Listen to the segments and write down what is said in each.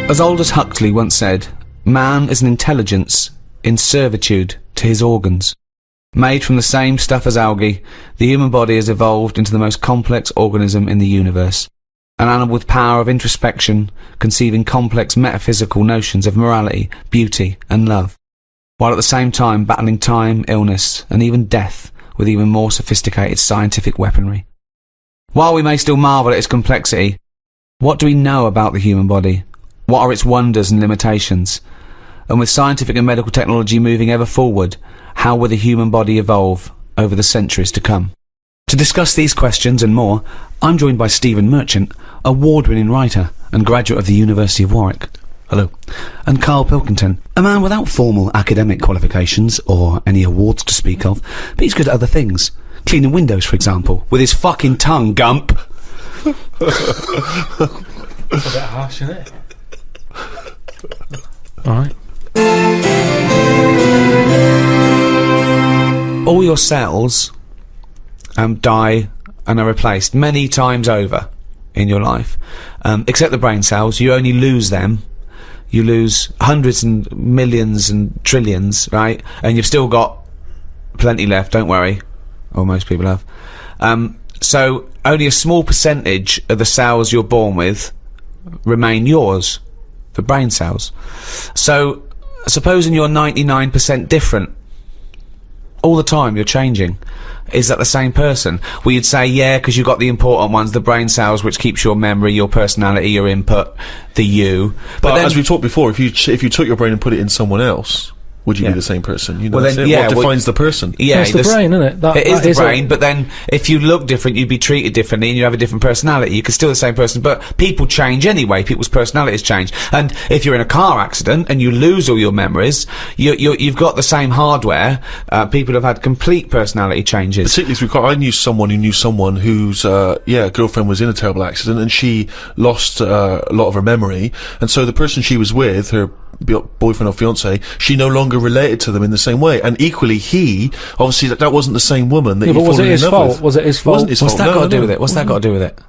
As Aldous Huxley once said, man is an intelligence in servitude to his organs. Made from the same stuff as algae, the human body has evolved into the most complex organism in the universe. An animal with power of introspection, conceiving complex metaphysical notions of morality, beauty, and love, while at the same time battling time, illness, and even death with even more sophisticated scientific weaponry. While we may still marvel at its complexity, what do we know about the human body? What are its wonders and limitations? And with scientific and medical technology moving ever forward, how will the human body evolve over the centuries to come? To discuss these questions and more, I'm joined by Stephen Merchant, award-winning writer and graduate of the University of Warwick. Hello. And Karl Pilkington, a man without formal academic qualifications or any awards to speak of, but he's good at other things. Cleaning windows, for example, with his fucking tongue, Gump. It's a bit harsh, isn't it? Alright. All your cells die and are replaced many times over in your life, except the brain cells. You only lose them. You lose hundreds and millions and trillions, right? And you've still got plenty left, don't worry. Or most people have. So only a small percentage of the cells you're born with remain yours, the brain cells. So supposing you're 99% different all the time, you're changing, is that the same person? Well, you'd say, yeah, because you've got the important ones, the brain cells, which keeps your memory, your personality, your input, the you. But then, as we talked before, if you took your brain and put it in someone else, would you be the same person? You know, well, then, what defines the person? Yeah, it's the brain, isn't it? It is the brain, but then if you look different, you'd be treated differently and you have a different personality. You could still be the same person, but people change anyway. People's personalities change. And if you're in a car accident and you lose all your memories, you've got the same hardware. People have had complete personality changes. Particularly, I knew someone who knew someone whose girlfriend was in a terrible accident and she lost a lot of her memory, and so the person she was with, her boyfriend or fiance, she no longer related to them in the same way, and equally he obviously that wasn't the same woman that he fallen in love with. Was it his fault? Wasn't his What's fault? that got to do with it? What's that got to do with it?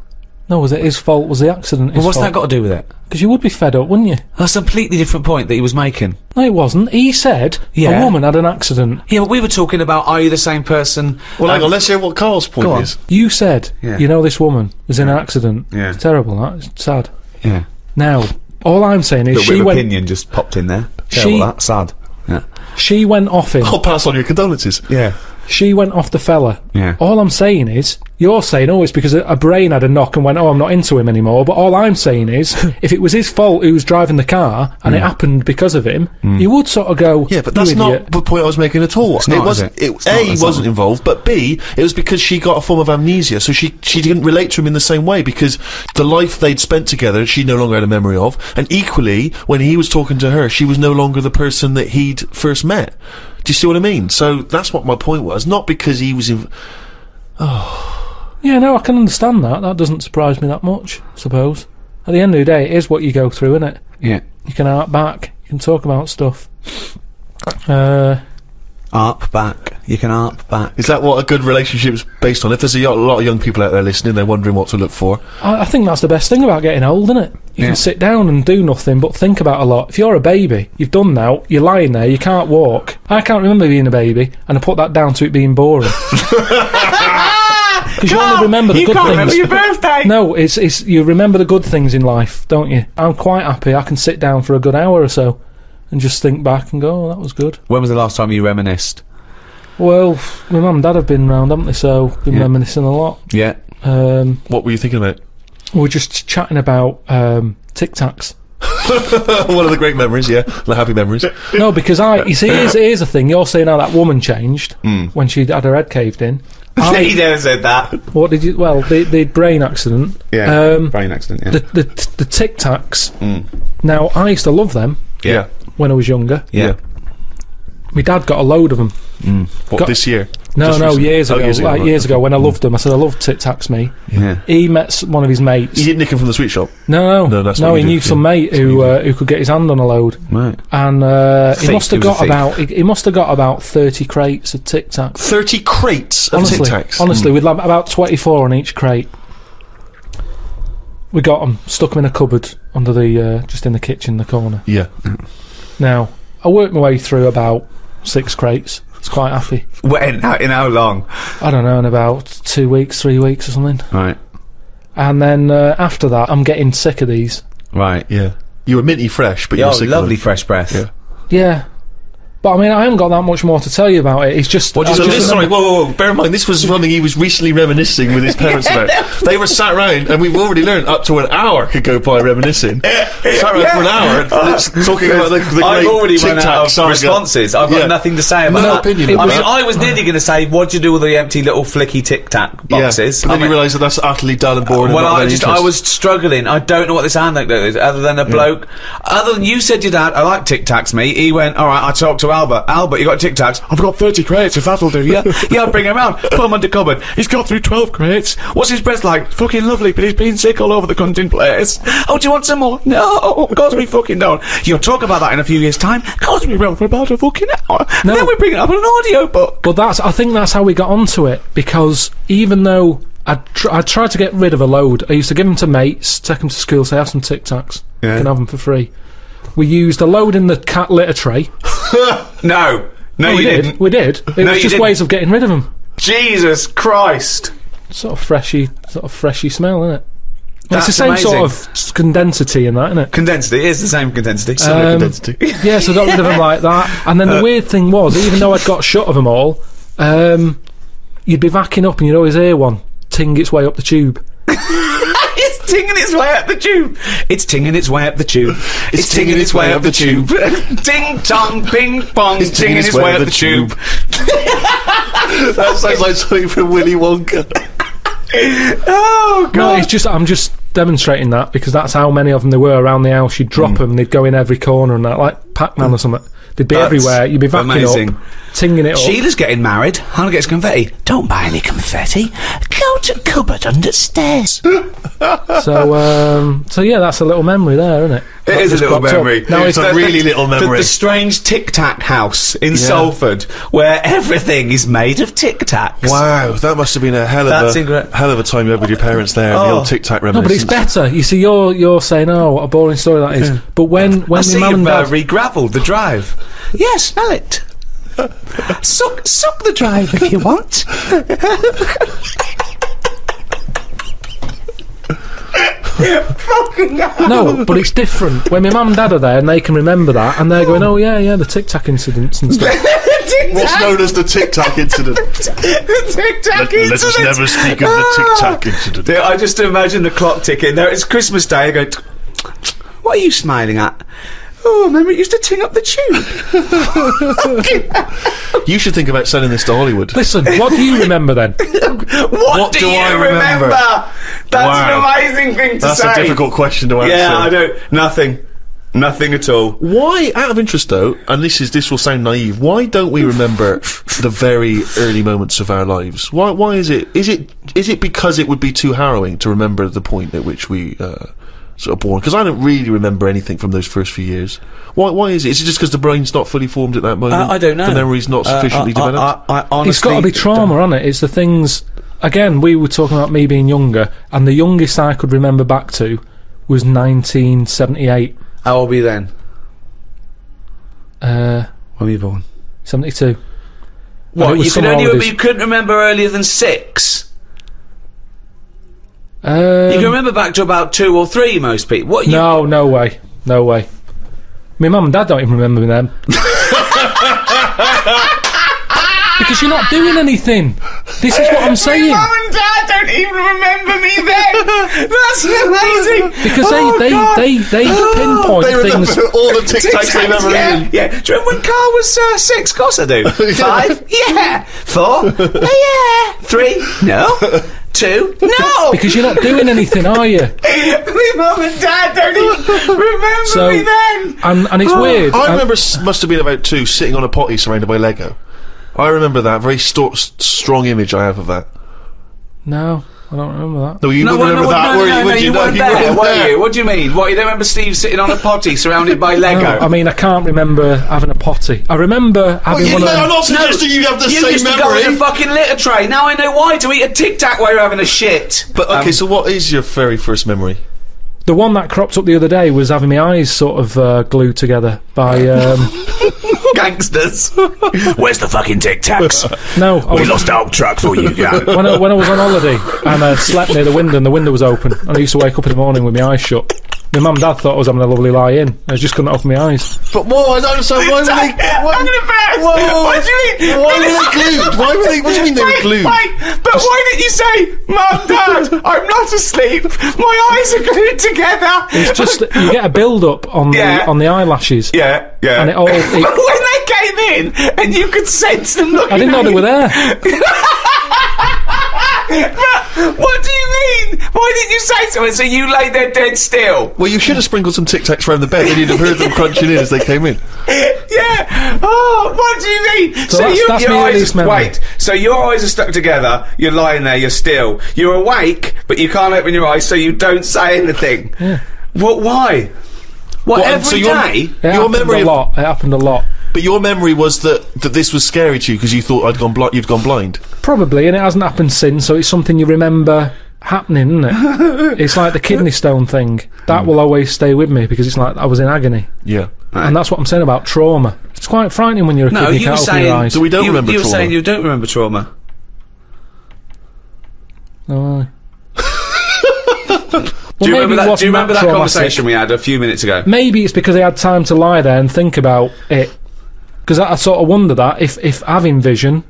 No, was it his fault? Was the accident his Well, what's fault? that got to do with it? Because you would be fed up, wouldn't you? That's a completely different point that he was making. No, it wasn't. He said a woman had an accident. Yeah, but we were talking about, are you the same person? Well, hang on, let's hear what Karl's point is. You said, you know, this woman was in an accident. Yeah. It's terrible, that. It's sad. Yeah. Now, all I'm saying is Little bit of opinion just popped in there. Terrible, that. Sad. Yeah. She went off him. I'll pass on your condolences. Yeah. She went off the fella. Yeah. All I'm saying is, you're saying, oh, it's because a brain had a knock and went, oh, I'm not into him anymore. But all I'm saying is, if it was his fault who was driving the car and it happened because of him, you would sort of go, yeah, but that's not the point I was making at all. It wasn't. He wasn't involved, but B, it was because she got a form of amnesia, so she didn't relate to him in the same way, because the life they'd spent together, she no longer had a memory of, and equally, when he was talking to her, she was no longer the person that he'd first met. Do you see what I mean? So that's what my point was, not because he was in... Yeah, no, I can understand that. That doesn't surprise me that much, I suppose. At the end of the day, it is what you go through, isn't it? Yeah. You can hark back. You can talk about stuff. Arp back. You can arp back. Is that what a good relationship's based on? If there's a lot of young people out there listening, they're wondering what to look for. I think that's the best thing about getting old, isn't it? You can sit down and do nothing but think about a lot. If you're a baby, you've done now, you're lying there, you can't walk. I can't remember being a baby, and I put that down to it being boring. Because you only remember the good things. You can't remember your birthday! No, it's you remember the good things in life, don't you? I'm quite happy I can sit down for a good hour or so and just think back and go, oh, that was good. When was the last time you reminisced? Well, my mum and dad have been round, haven't they, so been reminiscing a lot. Yeah. What were you thinking about? We were just chatting about Tic Tacs. One of the great memories, the happy memories. No, because you see, here's the thing. You're saying how that woman changed when she had her head caved in. He never said that. What did you? Well, the brain accident. Yeah, brain accident. Yeah. The Tic Tacs. Now, I used to love them. Yeah. When I was younger. Yeah. My dad got a load of them. What, this year? No, years ago. Years ago, when I loved them. I said, I love Tic Tacs, me. Yeah. He met one of his mates. He didn't nick them from the sweet shop? No, that's what he knew some mate who could get his hand on a load. Right. And he must have got about 30 crates of Tic Tacs. 30 crates of Tic Tacs? Honestly, with like about 24 on each crate. We got them, stuck them in a cupboard under the just in the kitchen, the corner. Yeah. Now I worked my way through about 6 crates. I was quite happy. In how long? I don't know, in about 2 weeks, 3 weeks or something. Right. And then after that, I'm getting sick of these. Right. Yeah. You were minty fresh, but you were sick of lovely them. fresh breath. Yeah. Yeah. But I mean, I haven't got that much more to tell you about it. It's just... So sorry, whoa. Bear in mind, this was something he was recently reminiscing with his parents about. They were sat round, and we've already learned up to an hour could go by reminiscing. Sat round for an hour, talking about the great I've already run Tic Tac out of saga. responses. I've got nothing to say about No that. opinion. I mean, I was nearly going to say, what'd you do with the empty little flicky Tic Tac boxes? But then you realise that that's utterly dull and boring. Well, and not I was struggling. I don't know what this anecdote is, other than a bloke. Other than you said your dad, I like Tic Tacs, mate. He went, all right, I talked to Albert. Albert, you got Tic Tacs? I've got 30 crates, if that'll do, yeah? Yeah, I'll bring him round. Put him under cupboard. He's got through 12 crates. What's his breath like? Fucking lovely, but he's been sick all over the cunting place. Oh, do you want some more? No, of course we fucking don't. You'll talk about that in a few years' time. Of course we will, for about a fucking hour. No. Then we bring it up in an audio book. But I think that's how we got onto it, because even though I tried to get rid of a load, I used to give them to mates, take them to school, say, have some Tic Tacs. Yeah. You can have them for free. We used a load in the cat litter tray. No, you didn't. We did. It was just ways of getting rid of them. Jesus Christ. Sort of freshy smell, isn't it? That's it's the same amazing. sort of condensity in that, isn't it? Condensity, it is the same condensity. condensity. Yeah, so I got rid of them like that. And then the weird thing was, even though I'd got shot of them all, you'd be backing up and you'd always hear one ting its way up the tube. It's tinging its way up the tube. It's tinging its way up the tube. It's tinging its way up the tube. Ting tong, ping pong. It's tinging its way up the tube. That sounds like something from Willy Wonka. Oh God! No, it's just I'm just demonstrating that because that's how many of them there were around the house. You'd drop them, and they'd go in every corner and that, like Pac-Man or something. They'd be everywhere. You'd be backing amazing. up, tinging it up. Sheila's getting married. Hannah gets confetti. Don't buy any confetti. Go to cupboard under stairs. So yeah, that's a little memory there, isn't it? It is a little memory. Now It's a really little memory. The strange Tic Tac house in Salford, where everything is made of Tic Tacs. Wow, that must have been a hell of a time you had with your parents there. The old Tic Tac No, but it's reminiscence. better. You see, you're saying, "Oh, what a boring story that is." But when I my see mum and you've dad, re-gravelled the drive. Yeah, smell it. Suck the drive if you want. no, but it's different. When my mum and dad are there and they can remember that, and they're going, "Oh yeah, the Tic Tac incidents and stuff." What's known as the Tic Tac incident. The Tic Tac incident. Let us never speak of the Tic Tac incident. I just imagine the clock ticking. There, it's Christmas Day. I go, what are you smiling at? Oh, remember it used to ting up the tube. You should think about selling this to Hollywood. Listen, what do you remember then? What do I you remember? That's Wow. an amazing thing to That's say. a difficult question to answer. Yeah, I don't. Nothing at all. Why, out of interest though, and this will sound naive, why don't we remember the very early moments of our lives? Why is it? Is it because it would be too harrowing to remember the point at which we sort of born? Because I don't really remember anything from those first few years. Why is it? Is it just because the brain's not fully formed at that moment? I don't know. The memory's not sufficiently developed? I honestly, It's got to be trauma, hasn't it? It's the things. Again, we were talking about me being younger, and the youngest I could remember back to was 1978. How old were you then? When were you born? 72. What? You You couldn't remember earlier than 6. You can remember back to about 2 or 3. Most people. What? No way. My mum and dad don't even remember them. Because you're not doing anything. This is what I'm saying. Mum and Dad don't even remember me then. That's amazing. Because they pinpoint They remember things. all the Tic Tacs they've ever eaten. Yeah. Do you remember when Karl was 6? Of course I do. 5? Yeah. 4? Yeah. 3? No. 2? No. Because you're not doing anything, are you? My mum and Dad don't even remember me then. And it's weird. I remember must have been about 2 sitting on a potty surrounded by Lego. I remember that very strong image I have of that. No, I don't remember that. No, you wouldn't remember that, would you? You weren't there, were you? What do you mean? What, you don't remember Steve sitting on a potty surrounded by Lego? No, I mean, I can't remember having a potty. I remember having one of them. I'm not suggesting you have the You same used to go in a memory. fucking litter tray. Now I know why, to eat a Tic Tac while you're having a shit. But okay, so what is your very first memory? The one that cropped up the other day was having my eyes sort of glued together by... Gangsters. Where's the fucking Tic Tacs? No, We lost our old truck for you, yeah. when I was on holiday and I slept near the window and the window was open and I used to wake up in the morning with my eyes shut. My mum and dad thought I was having a lovely lie-in. I just couldn't open my eyes. But whoa, I don't understand. Why were they? I'm gonna embarrass. What do you mean? Why were they glued? Why were they? What do you mean they were glued? But why didn't you say, Mum, Dad, I'm not asleep. My eyes are glued together. It's just that you get a build-up on the eyelashes. Yeah. And But when they came in and you could sense them looking I didn't know they were there. What do you mean? Why didn't you say so? So you lay there dead still? Well, you should have sprinkled some Tic Tacs around the bed, and you'd have heard them crunching in as they came in. Yeah. Oh, what do you mean? So that's your my eyes earliest memory. wait. So your eyes are stuck together. You're lying there. You're still. You're awake, but you can't open your eyes, so you don't say anything. Yeah. What? Why? What? and so Every your- day? It Your happened memory a of- lot. It happened a lot. But your memory was that this was scary to you because you thought you'd gone blind. Probably, and it hasn't happened since, so it's something you remember happening, isn't it? It's like the kidney stone thing. That will always stay with me because it's like I was in agony. Yeah. And that's what I'm saying about trauma. It's quite frightening when you're a kid and you you were can't open your saying. eyes. So we don't remember You were trauma. saying you don't remember trauma. Oh, Do you remember that? Do you remember that traumatic. conversation we had a few minutes ago? Maybe it's because I had time to lie there and think about it. Because I sort of wonder that if having vision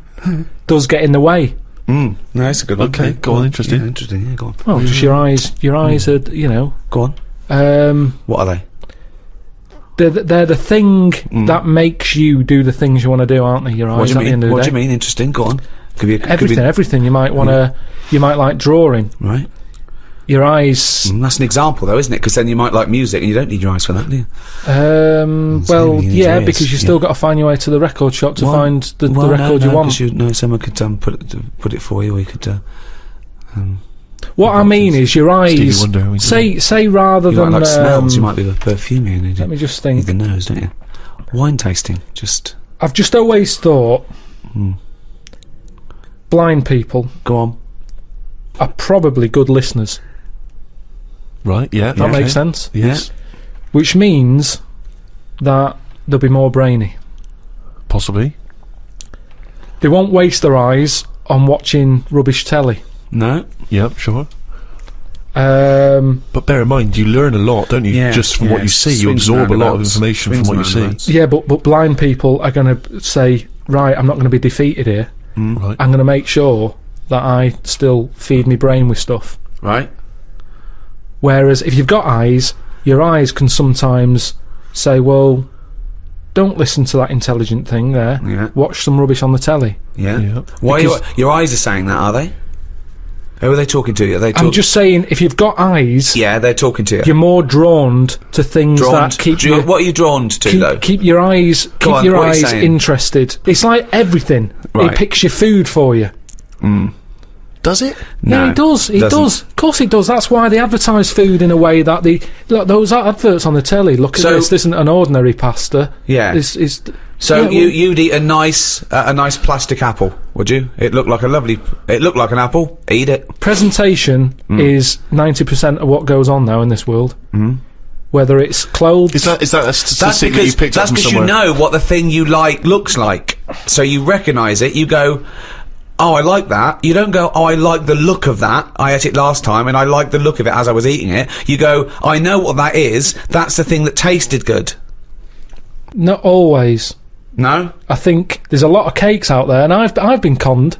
does get in the way. No, that's a good one. Okay, go on. Interesting. Yeah, interesting. Yeah, go on. Well, just your eyes are, you know. Go on. What are they? They're the thing that makes you do the things you want to do, aren't they? Your eyes What do you at the end mean? of the What day. do you mean? Interesting. Go on. Everything. You might want to. You might like drawing. Right. Your eyes. That's an example, though, isn't it? Because then you might like music, and you don't need your eyes for that, do you? Well, you need yeah, your ears, because you still got to find your way to the record shop to find the record you want. Someone could put it for you, or you could. What I mean is your eyes. Stevie Wonder, we Say rather You than might like smells. You might be the perfume. You need let me just need think. the nose, don't you? Wine tasting, just I've just always thought blind people go on. are probably good listeners. Right. Yeah. That makes sense. Yes. Which means that they'll be more brainy. Possibly. They won't waste their eyes on watching rubbish telly. No. Yep. Sure. Um, But bear in mind, you learn a lot, don't you? Yeah, Just from what you see, you Swings absorb a lot of roundabouts. information from Swings what you see. roundabouts. yeah, but blind people are going to say, right, I'm not going to be defeated here. Right. I'm going to make sure that I still feed my brain with stuff. Right. Whereas if you've got eyes, your eyes can sometimes say, well, don't listen to that intelligent thing there. Yeah. Watch some rubbish on the telly. Yeah. Yeah. Why? Because- Your eyes are saying that, are they? Who are they talking to? Are they? I'm just saying, if you've got eyes, Yeah, they're talking to you. you're more drawn to things Drawn that keep you... what are you drawn to, though? Keep your eyes, Go on, what are you saying? interested. It's like everything. Right. It picks your food for you. Does it? No, Yeah, it does. It doesn't. does. Of course, it does. That's why they advertise food in a way that look, those adverts on the telly. Look at So- this. This isn't an ordinary pasta. Yeah. It's So yeah, you'd eat a nice plastic apple, would you? It looked like an apple. Eat it. presentation is 90% of what goes on now in this world. Whether it's clothes, Is that a That's statistic that you because picked up from you somewhere? know what the thing you like looks like. So you recognise it. You go, oh, I like that. You don't go, oh, I like the look of that. I ate it last time and I like the look of it as I was eating it. You go, I know what that is. That's the thing that tasted good. not always. No? I think there's a lot of cakes out there, and I've been conned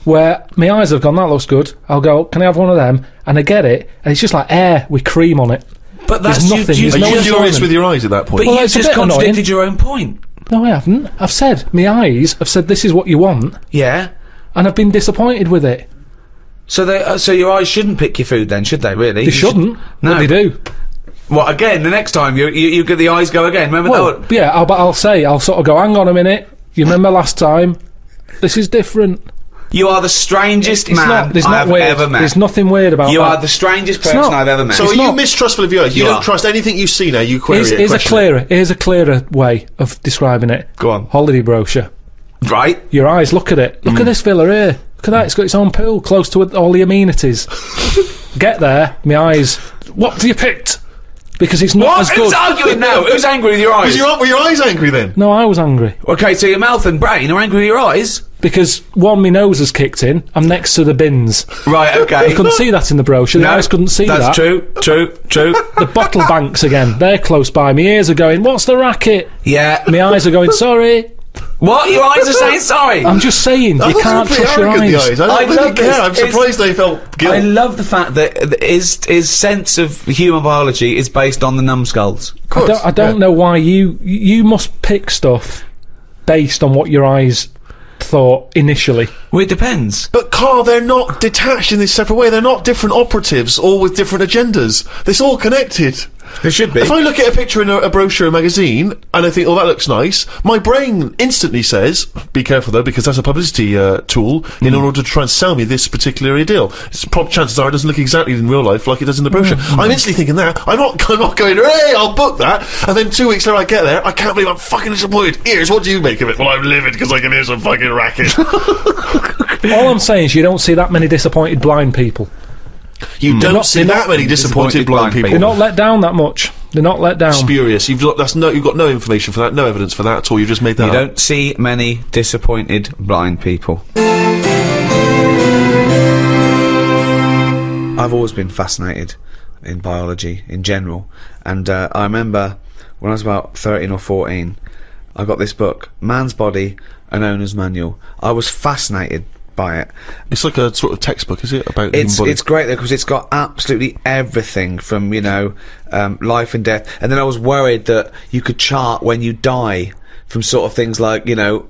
where my eyes have gone, that looks good. I'll go, can I have one of them? And I get it, and it's just like air with cream on it. But There's that's nothing. you There's Are no you enjoyment. furious with your eyes at that point? but Well, you it's a just bit annoying. contradicted your own point. No, I haven't. I've said my eyes have said this is what you want, Yeah. and I've been disappointed with it. So so your eyes shouldn't pick your food then, should they? Really? They shouldn't, No. but they do. Well, again, the next time you get the eyes go again. Remember Well, that? yeah, I'll sort of go, hang on a minute. You remember last time? This is different. You are the strangest It's man not. There's I've not weird. ever met. There's nothing weird about You that. are the strangest person not. I've ever met. So are It's you not- mistrustful of your eyes? You You don't are. trust anything you see now, you query it, question it. Here's a clearer way of describing it. Go on. Holiday brochure. Right? Your eyes, look at it. Look at this villa here. Look at that, it's got its own pool close to all the amenities. Get there, my eyes. What have you picked? Because it's not What? as good. Who's arguing now? Who's angry with your eyes? Were your eyes angry then? No, I was angry. Okay, so your mouth and brain are angry with your eyes? Because one, my nose has kicked in. I'm next to the bins. Right, okay. You couldn't see that in the brochure. The eyes couldn't see that. That's true. The bottle banks again. They're close by. My ears are going, what's the racket? Yeah. My eyes are going, sorry. What? Your eyes are saying sorry? I'm just saying, you can't trust your eyes. I I don't really love this. care. I'm surprised they felt guilt. I love the fact that his sense of human biology is based on the numbskulls. I don't know why you must pick stuff based on what your eyes thought initially. Well, it depends. But Karl, they're not detached in this separate way. They're not different operatives, all with different agendas. It's all connected. There should be. If I look at a picture in a brochure or magazine, and I think, oh, that looks nice, my brain instantly says, be careful though, because that's a publicity tool in order to try and sell me this particular ideal. Chances are it doesn't look exactly in real life like it does in the brochure. I'm instantly thinking that. I'm not going, hey, I'll book that. And then 2 weeks later I get there, I can't believe I'm fucking disappointed. Ears, what do you make of it? Well, I'm livid because I can hear some fucking racket. All I'm saying is you don't see that many disappointed blind people. You don't see that many disappointed blind people. They're not let down that much. They're not let down. Spurious. You've got no information for that, no evidence for that at all. You've just made that You up. don't see many disappointed blind people. I've always been fascinated in biology in general, and I remember when I was about 13 or 14, I got this book, Man's Body, an Owner's Manual. I was fascinated by it. It's like a sort of textbook, is it? About human body? It's great though, because it's got absolutely everything from, life and death. And then I was worried that you could chart when you die from sort of things like,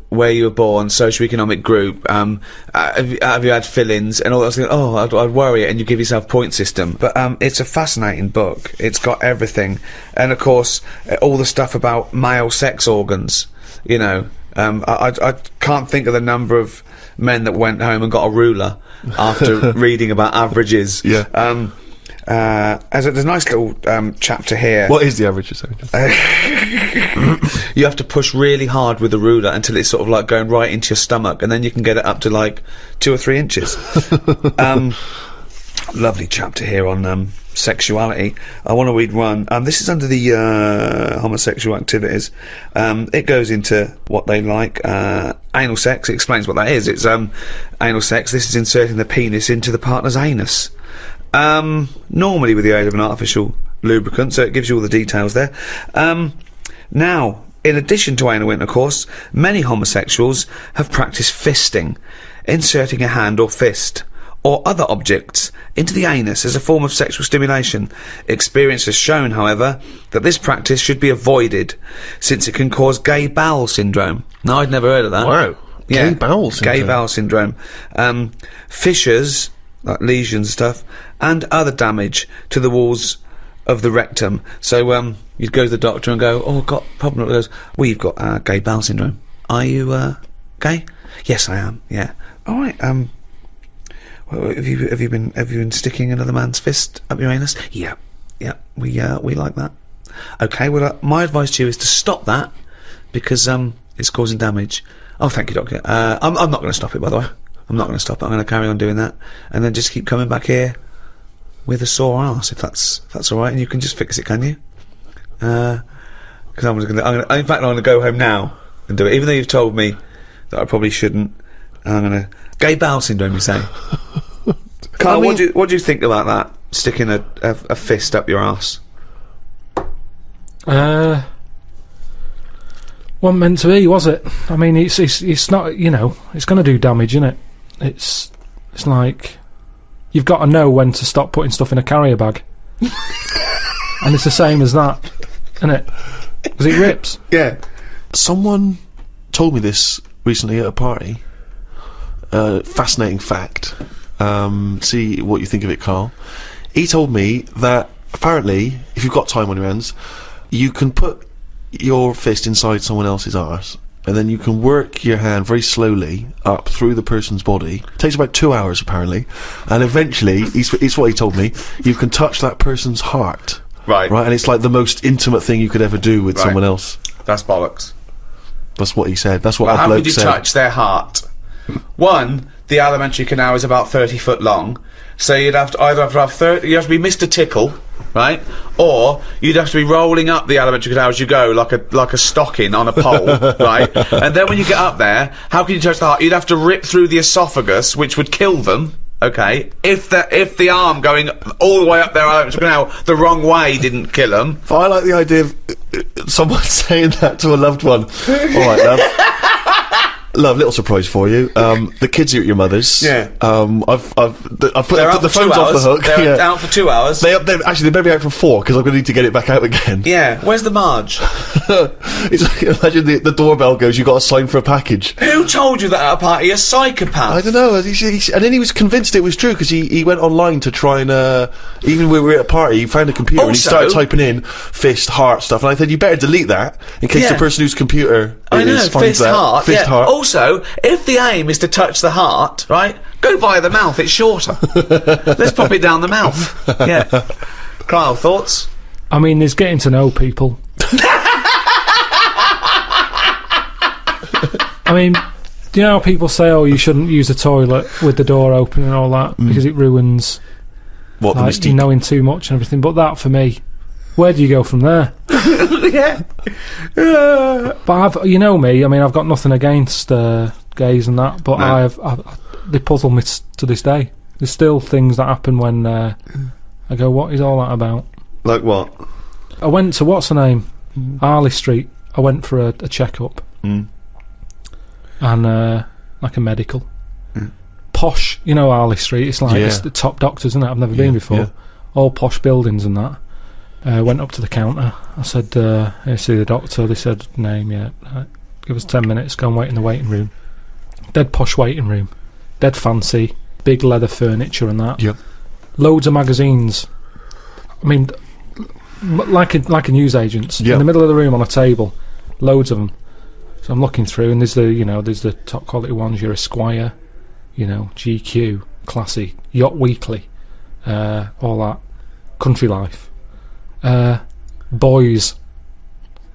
where you were born, socioeconomic group, have you had fill-ins and all that. Oh, I'd worry it, and you give yourself point system. But it's a fascinating book. It's got everything, and of course all the stuff about male sex organs. I can't think of the number of men that went home and got a ruler after reading about averages. Yeah. There's a nice little chapter here. What is the average? You have to push really hard with the ruler until it's sort of like going right into your stomach, and then you can get it up to like 2 or 3 inches. Lovely chapter here on sexuality. I want to read one. This is under the homosexual activities. It goes into what they like. Anal sex. It explains what that is. It's anal sex. This is inserting the penis into the partner's anus. Normally with the aid of an artificial lubricant, so it gives you all the details there. Now, in addition to anal intercourse, many homosexuals have practiced fisting, inserting a hand or fist or other objects into the anus as a form of sexual stimulation. Experience has shown, however, that this practice should be avoided, since it can cause gay bowel syndrome. Now, I'd never heard of that. Wow. Yeah, Gay bowel syndrome. Gay bowel syndrome. Fissures, like lesions and stuff, and other damage to the walls of the rectum. So you'd go to the doctor and go, oh, I've got a problem. It goes, well, you've got gay bowel syndrome. Are you gay? Yes, I am. Yeah. All right. Well, have you been sticking another man's fist up your anus? Yeah. We like that. Okay. Well, my advice to you is to stop that, because it's causing damage. Oh, thank you, doctor. I'm not going to stop it, by the way. I'm not going to stop it. I'm going to carry on doing that, and then just keep coming back here with a sore arse, if that's all right. And you can just fix it, can you? Because in fact, I'm going to go home now and do it, even though you've told me that I probably shouldn't. I'm going to gay bowel syndrome, you say? Karl, what do you think about that? Sticking a fist up your arse? Wasn't meant to be, was it? I mean, it's not. It's going to do damage, isn't it? It's like you've got to know when to stop putting stuff in a carrier bag, and it's the same as that, isn't it? Because it rips. Yeah. Someone told me this recently at a party. Fascinating fact. See what you think of it, Karl. He told me that apparently, if you've got time on your hands, you can put your fist inside someone else's arse, and then you can work your hand very slowly up through the person's body. It takes about 2 hours apparently, and eventually, it's what he told me, you can touch that person's heart. Right. And it's like the most intimate thing you could ever do with someone else. That's bollocks. That's what he said. That's what Well, a how bloke could you said. touch their heart? One, the alimentary canal is about 30 foot long. So you'd have to either have 30. You have to be Mr. Tickle, right? Or you'd have to be rolling up the elementary canal as you go, like a stocking on a pole, right? And then when you get up there, how can you touch the heart? You'd have to rip through the esophagus, which would kill them. Okay, if the arm going all the way up there elementary canal the wrong way didn't kill them. But I like the idea of someone saying that to a loved one. All right, love. Love, little surprise for you. The kids are at your mother's. Yeah. I've put the phones 2 off the hook. They're out for 2 hours. They better be out for 4 because I'm going to need to get it back out again. Yeah. Where's the Marge? It's like, imagine the doorbell goes. You got to sign for a package. Who told you that at a party? A psychopath. I don't know. And then he was convinced it was true because he went online to try and even when we were at a party, he found a computer and he started typing in fist, heart stuff. And I said, you better delete that in case the person whose computer finds fist, that. heart. Fist, heart. Also, if the aim is to touch the heart, right, go via the mouth, it's shorter. Let's pop it down the mouth. Yeah. Karl, thoughts? I mean, there's getting to know people. I mean, do you know how people say, oh, you shouldn't use a toilet with the door open and all that because it ruins What, the like, mystique? you knowing too much and everything? But that, for me, where do you go from there? Yeah. But you know me, I mean, I've got nothing against gays and that, but No. they puzzle me to this day. There's still things that happen when I go, what is all that about? Like what? I went to, what's her name? Harley Street. I went for a check-up. And like a medical. Posh, you know Harley Street, it's like it's the top doctors, isn't it? I've never been before. Yeah. All posh buildings and that. Went up to the counter. I said, "Here, see the doctor." They said, "Name, yeah." Give us 10 minutes. Go and wait in the waiting room. Dead posh waiting room. Dead fancy. Big leather furniture and that. Yep. Loads of magazines. I mean, like a newsagent's. Yep. In the middle of the room on a table. Loads of them. So I'm looking through, and there's the top quality ones. Your Esquire, GQ, Classy, Yacht Weekly, all that. Country Life. Boys.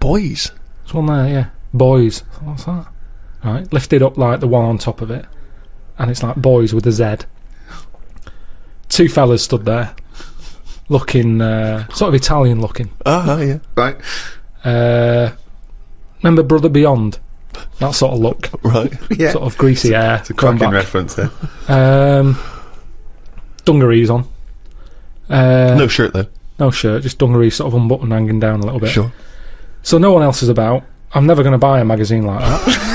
Boys. There's one there, yeah. Boys. What's that? Right, lifted up like the one on top of it, and it's like Boys with a Z. Two fellas stood there, looking sort of Italian looking. Yeah. Right. Remember Brother Beyond? That sort of look. Right. Yeah. Sort of greasy hair. It's a cracking reference there. Dungarees on. No shirt though. No shirt, just dungarees sort of unbuttoned, hanging down a little bit. Sure. So no one else is about. I'm never going to buy a magazine like that.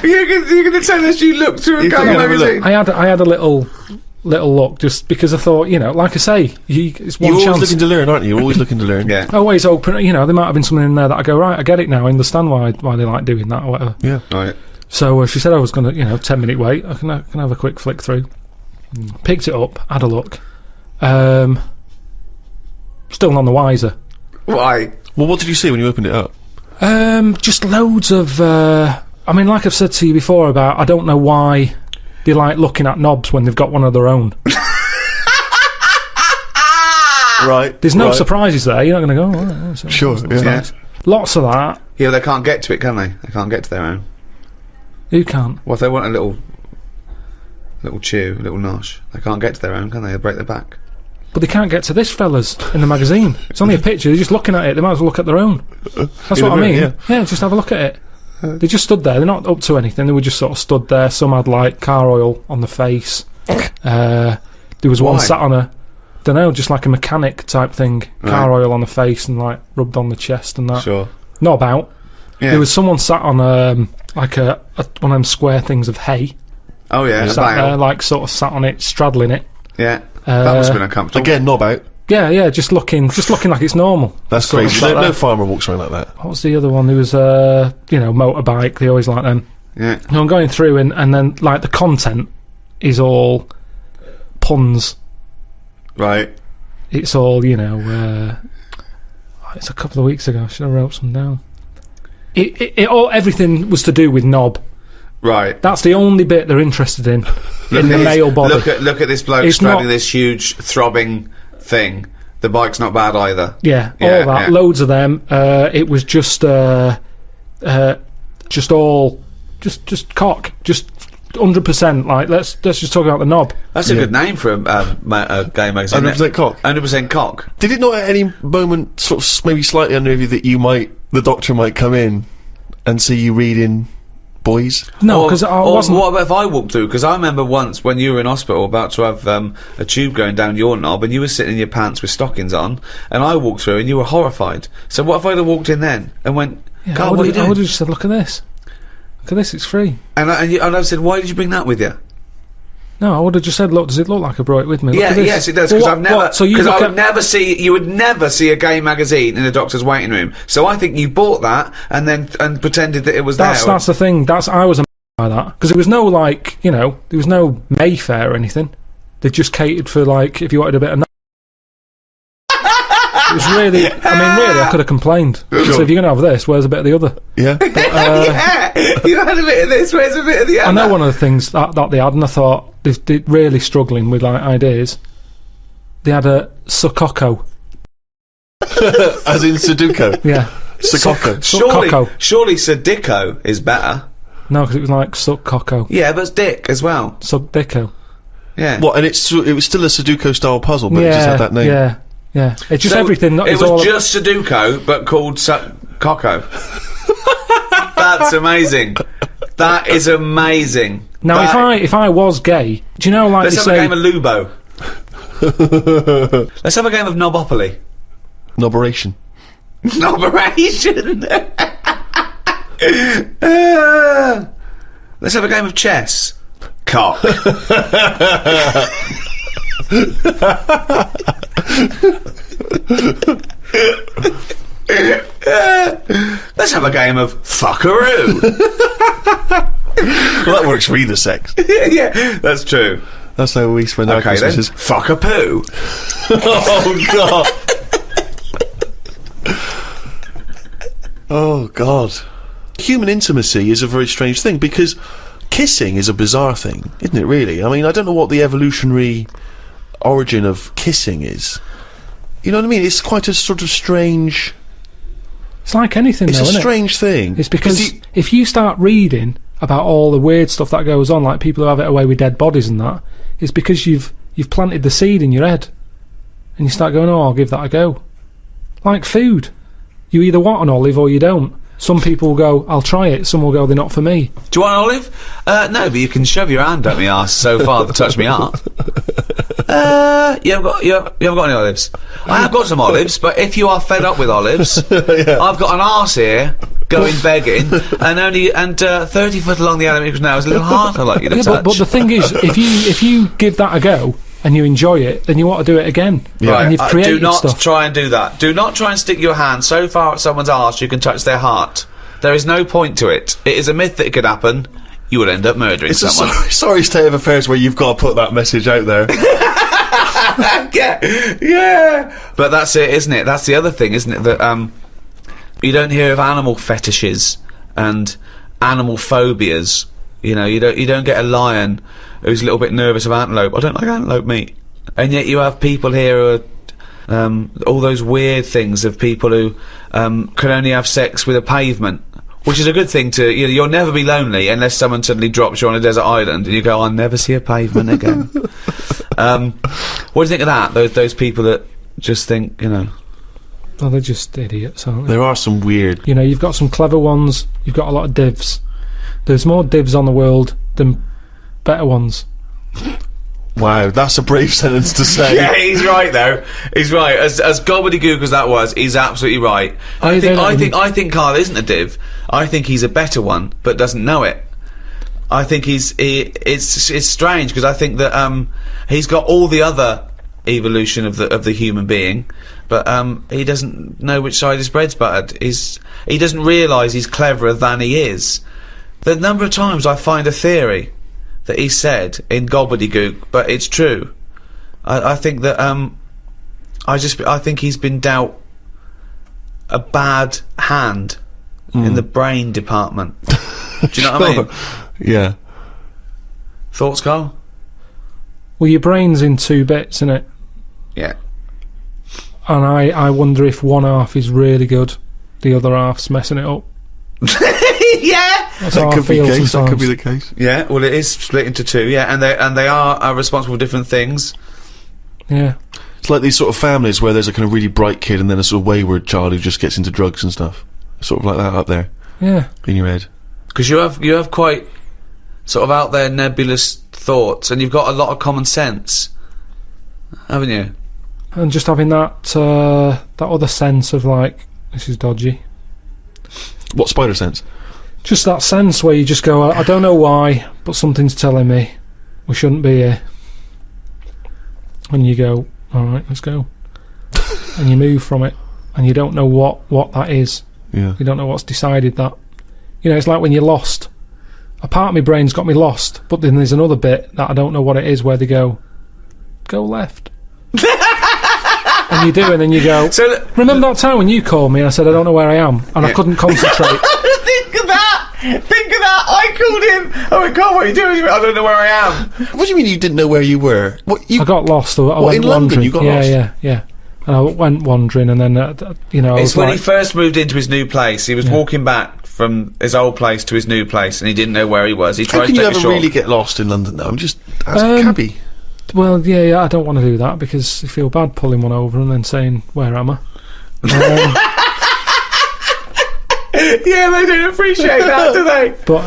You're going to tell us you looked through a gay magazine? I had a little look just because I thought, like I say, it's one You're chance. always looking to learn, aren't you? You're always looking to learn. Yeah. Always open. There might have been something in there that I go, right, I get it now. I understand why they like doing that or whatever. Yeah. Right. So she said I was going to, 10-minute wait. I can have a quick flick through. Picked it up, had a look. Still none the wiser. Why? Well, what did you see when you opened it up? Just loads of. Like I've said to you before about, I don't know why they like looking at knobs when they've got one of their own. Right. There's no surprises there. You're not going to go. Oh, that's Sure. that's Yeah. nice. Lots of that. Yeah, they can't get to it, can they? They can't get to their own. Who can't? Well, if they want a little chew, a little nosh, they can't get to their own, can they? They'll break their back. But they can't get to this fella's in the magazine. It's only a picture. They're just looking at it. They might as well look at their own. That's what I mean. Yeah, just have a look at it. They just stood there. They're not up to anything. They were just sort of stood there. Some had like car oil on the face. There was one sat on a, don't know, just like a mechanic type thing. Car oil on the face and like rubbed on the chest and that. Sure. Not about. Yeah. There was someone sat on like one of them square things of hay. Oh yeah, a Sat bale. there, like sort of sat on it, straddling it. Yeah. That must have been uncomfortable. Again, knob out. Yeah, just looking like it's normal. That's Sort of crazy. sat No there. farmer walks around like that. What was the other one? There was motorbike. They always like them. Yeah. And I'm going through and then like the content is all puns. Right. It's all it's a couple of weeks ago. I should have wrote some down. Everything was to do with knob. Right. That's the only bit they're interested in the male body. Look at this bloke It's straddling not- this huge throbbing thing. The bike's not bad either. Yeah, Yeah, all that, yeah. loads of them. It was just cock, just 100%. Like, let's just talk about the knob. That's a good name for a gay magazine. 100% cock. 100% cock. Did it not at any moment sort of maybe slightly unnerve you that the doctor might come in and see you reading boys? No, because I wasn't. What about if I walked through? Because I remember once when you were in hospital about to have a tube going down your knob, and you were sitting in your pants with stockings on, and I walked through and you were horrified. So what if I'd have walked in then and went, Karl, what are you doing? I would have just said, look at this. Look at this, it's free. And I said, why did you bring that with you? No, I would have just said, look, does it look like I brought it with me? Look at this. Yes, it does, because you would never see a gay magazine in a doctor's waiting room. So I think you bought that and pretended that it was there. That's the thing. I was by that. Because there was no, like, you know, there was no Mayfair or anything. They just catered for, like, if you wanted a bit of it was really, I could have complained. Sure. So if you're going to have this, where's a bit of the other? Yeah. You had a bit of this, where's a bit of the other? I know one of the things that they had, and I thought, they're really struggling with, like, ideas. They had a Sukoko. As in Sudoku? Yeah. Sukoko. Surely Sudoku is better. No, because it was like Sukoko. Yeah, but it's dick as well. Sukdeko. Yeah. What, and it was still a Sudoku-style puzzle, but it just had that name? Yeah. Yeah, it's just everything. It was just Sudoku, but called Coco. That's amazing. That is amazing. Now, if I was gay, do you know, like, let's have a game of Lubo. Let's have a game of Knobopoly. Knoberation. Knoberation. Let's have a game of chess. Cock. Let's have a game of fuckaroo. Well, that works for either sex. Yeah, that's true. That's how we spend our Christmases. Then, fuck a poo. Oh god. Oh god. Human intimacy is a very strange thing, because kissing is a bizarre thing, isn't it, really? I mean, I don't know what the evolutionary origin of kissing is. You know what I mean? It's quite a sort of strange... It's like anything, It's though, a isn't strange thing. It's because if you start reading about all the weird stuff that goes on, like people who have it away with dead bodies and that, it's because you've planted the seed in your head. And you start going, oh, I'll give that a go. Like food. You either want an olive or you don't. Some people will go, I'll try it. Some will go, they're not for me. Do you want an olive? No, but you can shove your hand up my arse so far to touch me heart. You haven't got any olives. I have got some olives, but if you are fed up with olives, I've got an arse here going begging, and 30 foot along the elevator now is a little heart I'd like you to touch. But the thing is, if you give that a go and you enjoy it, then you want to do it again. Right, and you've created do not stuff. try and do that. Do not try and stick your hand so far at someone's arse you can touch their heart. There is no point to it. It is a myth that it could happen. You would end up murdering someone. It's a sorry state of affairs where you've got to put that message out there. yeah. But that's it, isn't it? That's the other thing, isn't it? That you don't hear of animal fetishes and animal phobias. You know, you don't get a lion who's a little bit nervous of antelope. I don't like antelope meat. And yet you have people here who are all those weird things of people who can only have sex with a pavement. Which is a good thing to, you know, you'll never be lonely unless someone suddenly drops you on a desert island and you go, I'll never see a pavement again. What do you think of that? Those people that just think, you know... Oh, they're just idiots, aren't they? There are some weird... You know, you've got some clever ones, you've got a lot of divs. There's more divs on the world than better ones. Wow, that's a brave sentence to say. Yeah, he's right though. He's right. As gobbledygook as that was, he's absolutely right. I think Karl isn't a div. I think he's a better one, but doesn't know it. I think it's strange because I think that he's got all the other evolution of the human being, but he doesn't know which side his bread's buttered. He doesn't realise he's cleverer than he is. The number of times I find a theory that he said in gobbledygook, but it's true. I think that I think he's been dealt a bad hand in the brain department. Do you know what I mean? Yeah. Thoughts, Karl? Well, your brain's in 2 bits, isn't it? Yeah. And I wonder if one half is really good, the other half's messing it up. Yeah. That's how I Could be feel the case. That sometimes. could be the case. Yeah, well, it is split into two, yeah, and they are responsible for different things. Yeah. It's like these sort of families where there's a kind of really bright kid and then a sort of wayward child who just gets into drugs and stuff. Sort of like that up there Yeah. in your head. Because you have quite sort of out there nebulous thoughts, and you've got a lot of common sense, haven't you? And just having that that other sense of like, this is dodgy. What spider sense? Just that sense where you just go, I don't know why, but something's telling me we shouldn't be here. And you go, alright, let's go. And you move from it, and you don't know what that is. Yeah. You don't know what's decided that. You know, it's like when you're lost. A part of my brain's got me lost, but then there's another bit that I don't know what it is, where they go left. And you do, and then you go, So remember that time when you called me and I said I don't know where I am, and I couldn't concentrate. think of that. I called him. I went, Carl, what are you doing? He went, I don't know where I am. What do you mean you didn't know where you were? What you? I got lost. I What, went in London wandering. you got yeah, lost? Yeah. And I went wandering, and then you know, I It's was when like, he first moved into his new place. He was walking back from his old place to his new place, and he didn't know where he was. He How tried can to you take a ever short. really get lost in London though? I'm just as a cabbie. well, yeah, I don't want to do that because you feel bad pulling one over and then saying, "Where am I?" Yeah, they don't appreciate that, do they? But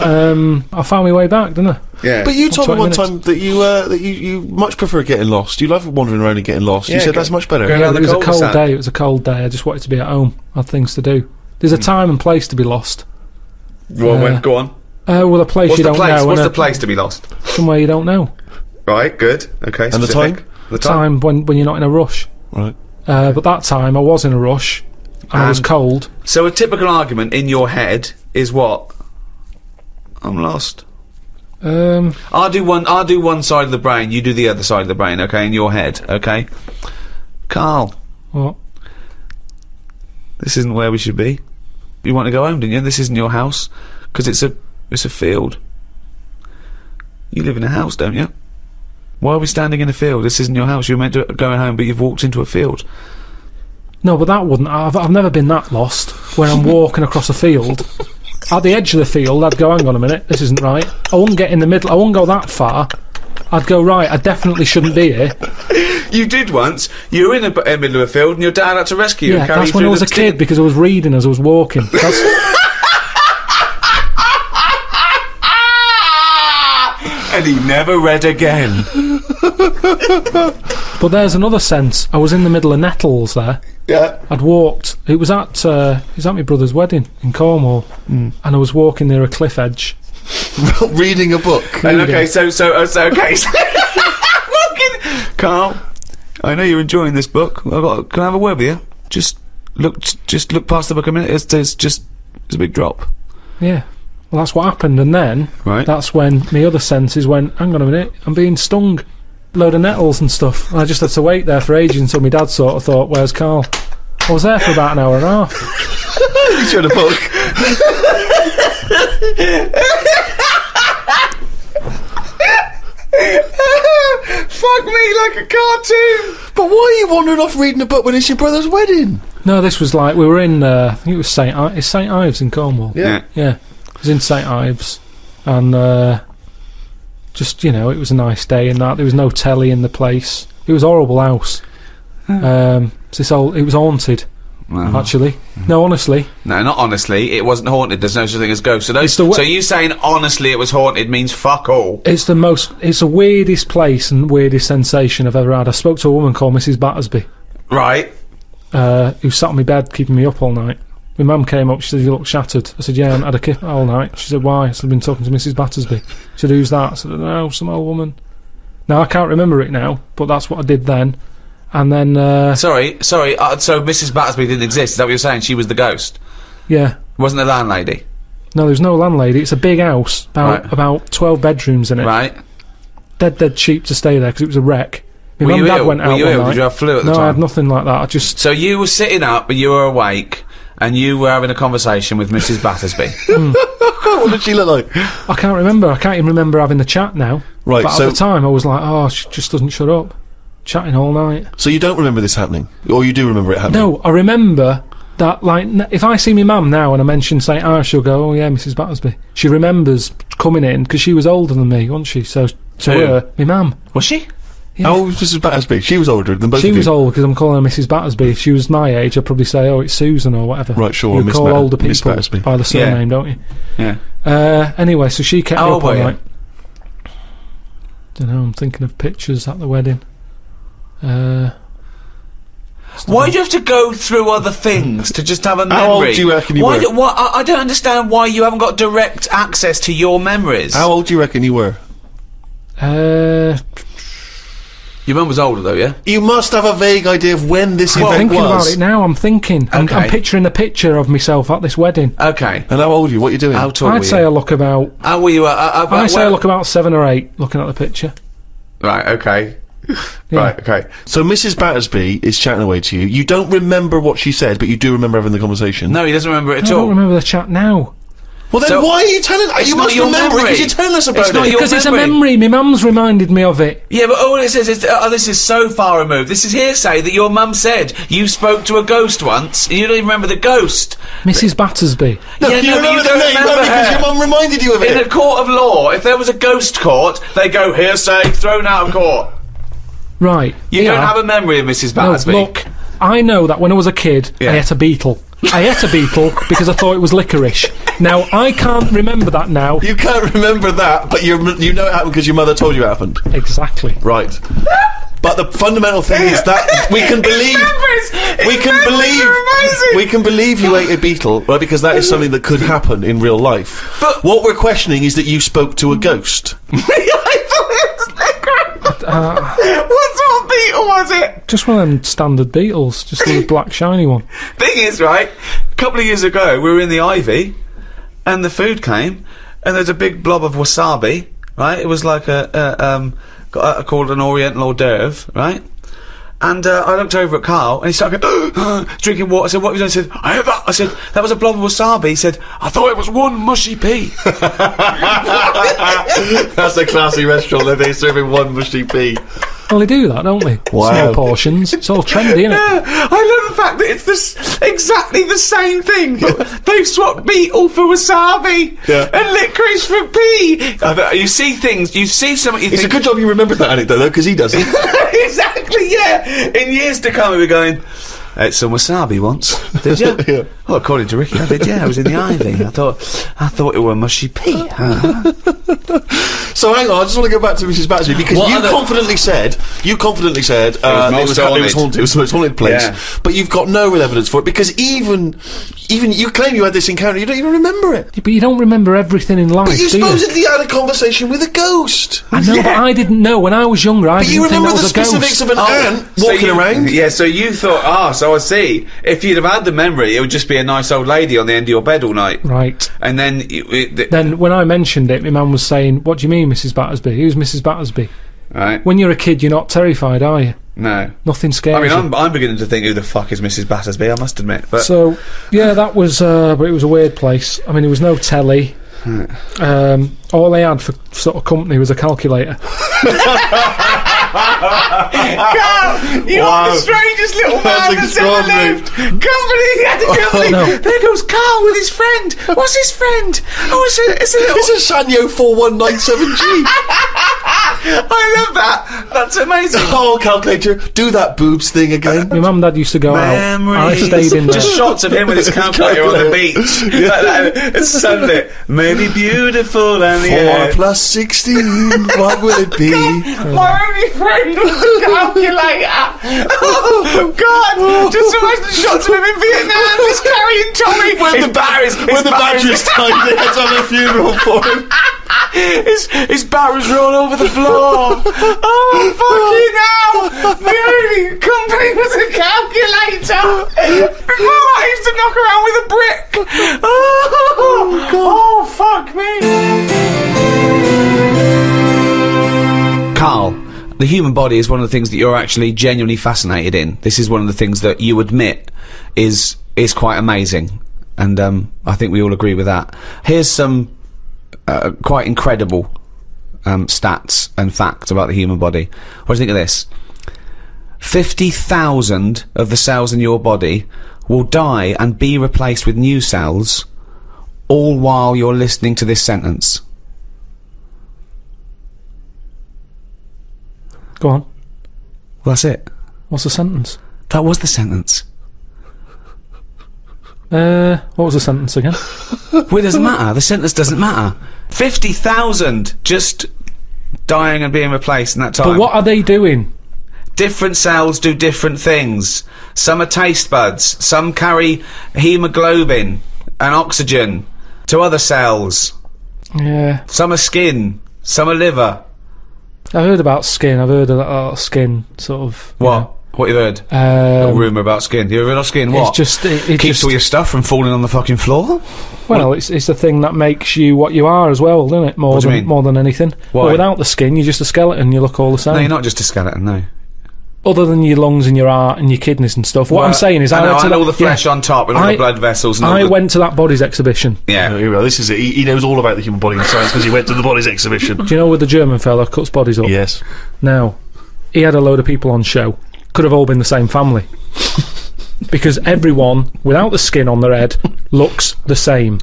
I found my way back, didn't I? Yeah. But you told me 20 one minutes. time that you much prefer getting lost. You love wandering around and getting lost. You Yeah, said that's much better. Going Yeah, around it the was a cold cul-de-sac. day. It was a cold day. I just wanted to be at home. I had things to do. There's a time and place to be lost. Well, go on. Well, a place What's you the don't place? know. What's and the place to be lost? Somewhere you don't know. Right, good. Okay. And the specific. time? The time. Time when you're not in a rush. Right. But that time I was in a rush. And I was And- cold. So a typical argument in your head is what? I'm lost. I'll do one side of the brain, you do the other side of the brain, okay, in your head, okay? Carl, What? this isn't where we should be. You want to go home, didn't you? This isn't your house, because it's a field. You live in a house, don't you? Why are we standing in a field? This isn't your house. You're meant to go home, but you've walked into a field. No, but that wouldn't. I've never been that lost. When I'm walking across a field, at the edge of the field, I'd go, hang on a minute, this isn't right. I wouldn't get in the middle. I wouldn't go that far. I'd go, right, I definitely shouldn't be here. You did once. You were in the middle of a field, and your dad had to rescue you Yeah, and carry that's you when I through was the a kid because I was reading as I was walking. That's, And he never read again. but there's another sense. I was in the middle of nettles there. Yeah. I'd walked. It was at my brother's wedding in Cornwall, and I was walking near a cliff edge. Reading a book. And okay, so okay. Walking. Carl, I know you're enjoying this book. Can I have a word with you? Just look past the book a minute. It's a big drop. Yeah. Well, that's what happened, and then Right. that's when my other senses went, hang on a minute, I'm being stung. Load of nettles and stuff. And I just had to wait there for ages until my dad sort of thought, where's Karl? I was there for about an hour and a half. He's read a book. Fuck me like a cartoon. But why are you wandering off reading a book when it's your brother's wedding? No, this was like, we were in, I think it was St Ives in Cornwall. Yeah. Yeah. It was in St Ives. And, just, you know, it was a nice day in that. There was no telly in the place. It was a horrible house. It was haunted, actually. No, honestly. No, not honestly. It wasn't haunted. There's no such thing as ghosts. So, so you saying honestly it was haunted means fuck all. It's the weirdest place and weirdest sensation I've ever had. I spoke to a woman called Mrs. Battersby, Right. who sat on my bed keeping me up all night. My mum came up, she said, you look shattered. I said, yeah, I haven't had a kip all night. She said, why? I said, I've been talking to Mrs. Battersby. She said, who's that? I said, no, some old woman. Now, I can't remember it now, but that's what I did then. And then, Sorry. So Mrs. Battersby didn't exist. Is that what you're saying? She was the ghost. yeah. Wasn't the landlady. No, there's no landlady. It's a big house, Right. about 12 bedrooms in it. Right. Dead cheap to stay there because it was a wreck. My Were mum you and dad ill? went out Were you one ill? night. Did you have flu at the No, I had time? nothing like that. I just... So you were sitting up, but you were awake, and you were having a conversation with Mrs. Battersby. What did she look like? I can't remember. I can't even remember having the chat now. Right, But so- at the time, I was like, oh, she just doesn't shut up. Chatting all night. So you don't remember this happening? Or you do remember it happening? No, I remember that, like, if I see my mum now and I mention St. Ives, she'll go, "Oh yeah, Mrs. Battersby." She remembers coming in because she was older than me, wasn't she? So to Who? her, my mum. Was she? Yeah. How old was Mrs. Battersby? She was older than both She of you. was old because I'm calling her Mrs. Battersby. If she was my age, I'd probably say, "Oh, it's Susan" or whatever. Right, sure. You Miss call older Miss people Battersby. by the surname, don't you? Yeah. Anyway, so she kept me How up old all were you? night. Don't know. I'm thinking of pictures at the wedding. Why do you have to go through other things to just have a memory? How old do you reckon you were? I don't understand why you haven't got direct access to your memories. How old do you reckon you were? Your mum was older though, yeah? You must have a vague idea of when this I'm event thinking was. about it now. I'm thinking. I'm Okay. picturing the picture of myself at this wedding. Okay. And how old are you? What are you doing? How tall were I'd say you? I look about. How were you? I say I look about 7 or 8. Looking at the picture. Right, okay. Yeah. Right, okay. So Mrs. Battersby is chatting away to you. You don't remember what she said, but you do remember having the conversation. No, he doesn't remember it I at don't all. remember the chat now. Well, then So- why are you telling? It's You not must your remember it memory. because you're telling us about It's not it. your Because it's a memory. memory. My mum's reminded me of it. Yeah, but all it says is, this is so far removed. This is hearsay that your mum said you spoke to a ghost once, and you don't even remember the ghost. Mrs. Battersby. No, Yeah, you no, but remember you the don't name remember no, because her. your mum reminded you of In a it. court of law, if there was a ghost court, they go hearsay, thrown out of court. Right. You yeah. don't have a memory of Mrs. No, Battersby. look, I know that when I was a kid, Yeah. I ate a beetle. I ate a beetle because I thought it was licorice. Now, I can't remember that now. You can't remember that, but you know it happened because your mother told you it happened. Exactly. Right. But the fundamental thing is that we can believe we can believe you ate a beetle, right? Because that is something that could happen in real life. But- what we're questioning is that you spoke to a ghost. I thought it was licorice. What sort of beetle was it? Just one of them standard beetles, just a little black shiny one. Thing is, right, a couple of years ago, we were in the Ivy, and the food came, and there's a big blob of wasabi, right? It was like called an Oriental hors d'oeuvre, right? And I looked over at Karl, and he started going, drinking water. I said, "What have you done?" He said, "I had that." I said, "That was a blob of wasabi." He said, "I thought it was one mushy pea." That's a classy restaurant. They're serving one mushy pea. Well, they do that, don't they? Wow. Small portions. It's all trendy, isn't it? I love the fact that it's exactly the same thing, but they've swapped beetle for wasabi and licorice for pea. You see things, you see something, you It's a think... good job you remembered that anecdote, though, because he doesn't. Exactly, yeah. In years to come, we'll be going, "I ate some wasabi once." Did you? Yeah. Well, according to Ricky, I did, yeah. I was in the Ivy. I thought it were mushy pea. So hang on, I just want to go back to Mrs. Battersby because What you other- confidently said it was haunted. It was the most haunted place. Yeah. But you've got no real evidence for it because even you claim you had this encounter, you don't even remember it. But you don't remember everything in life, But you do you? supposedly had a conversation with a ghost. I know, but I didn't know. When I was younger, I But you didn't think remember that the was a specifics ghost. of an ant walking around. Yeah, so you thought, so I see. If you'd have had the memory, it would just be a nice old lady on the end of your bed all night. Right. And then... Then, when I mentioned it, my mum was saying, "What do you mean, Mrs. Battersby? Who's Mrs. Battersby?" Right? When you're a kid, you're not terrified, are you? No. Nothing scares I mean, you. I'm beginning to think, who the fuck is Mrs. Battersby, I must admit. But So, yeah, that was, but it was a weird place. I mean, there was no telly. All they had for sort of company was a calculator. Carl, you are the strangest little man That's that's ever extraordinary. lived. Company, he had to company. No. There goes Carl with his friend. What's his friend? Oh, it's a little... It's a Sanyo 4197G. I love that. That's amazing. Oh, calculator, do that boobs thing again. My mum and dad used to go out. I Memories. stayed in there. Just shots of him with his calculator on the beach. It's sunlit. Maybe beautiful and the 4 air. plus 16, what will it be? My only friend was a calculator. Oh, God. Just imagine the shots of him in Vietnam just carrying Tommy. When the batteries died, they had to have a funeral for him. His barrels roll over the floor. Oh, fucking hell. The only company was a calculator. Before I used to knock around with a brick. Oh, fuck me. Karl, the human body is one of the things that you're actually genuinely fascinated in. This is one of the things that you admit is quite amazing. And I think we all agree with that. Here's some quite incredible stats and facts about the human body. What do you think of this? 50,000 of the cells in your body will die and be replaced with new cells, all while you're listening to this sentence. Go on. Well, that's it. What's the sentence? That was the sentence. What was the sentence again? Well, it doesn't matter. The sentence doesn't matter. 50,000 just dying and being replaced in that time. But what are they doing? Different cells do different things. Some are taste buds. Some carry hemoglobin and oxygen to other cells. Yeah. Some are skin. Some are liver. I've heard about skin. I've heard about skin, sort of. What? What you heard? A rumour about skin. You ever heard of skin? What? It's just... It keeps all your stuff from falling on the fucking floor? Well, it's the thing that makes you what you are as well, doesn't it? What do you mean? More than anything. Why? Well, without the skin, you're just a skeleton. You look all the same. No, you're not just a skeleton, no. Other than your lungs and your heart and your kidneys and stuff. What I'm saying is, I know all the flesh on top and all the blood vessels. And I went to that bodies exhibition. Yeah. This is it. He knows all about the human body and science because he went to the bodies exhibition. Do you know where the German fella cuts bodies up? Yes. Now, he had a load of people on show. Could have all been the same family. Because everyone, without the skin on their head, looks the same.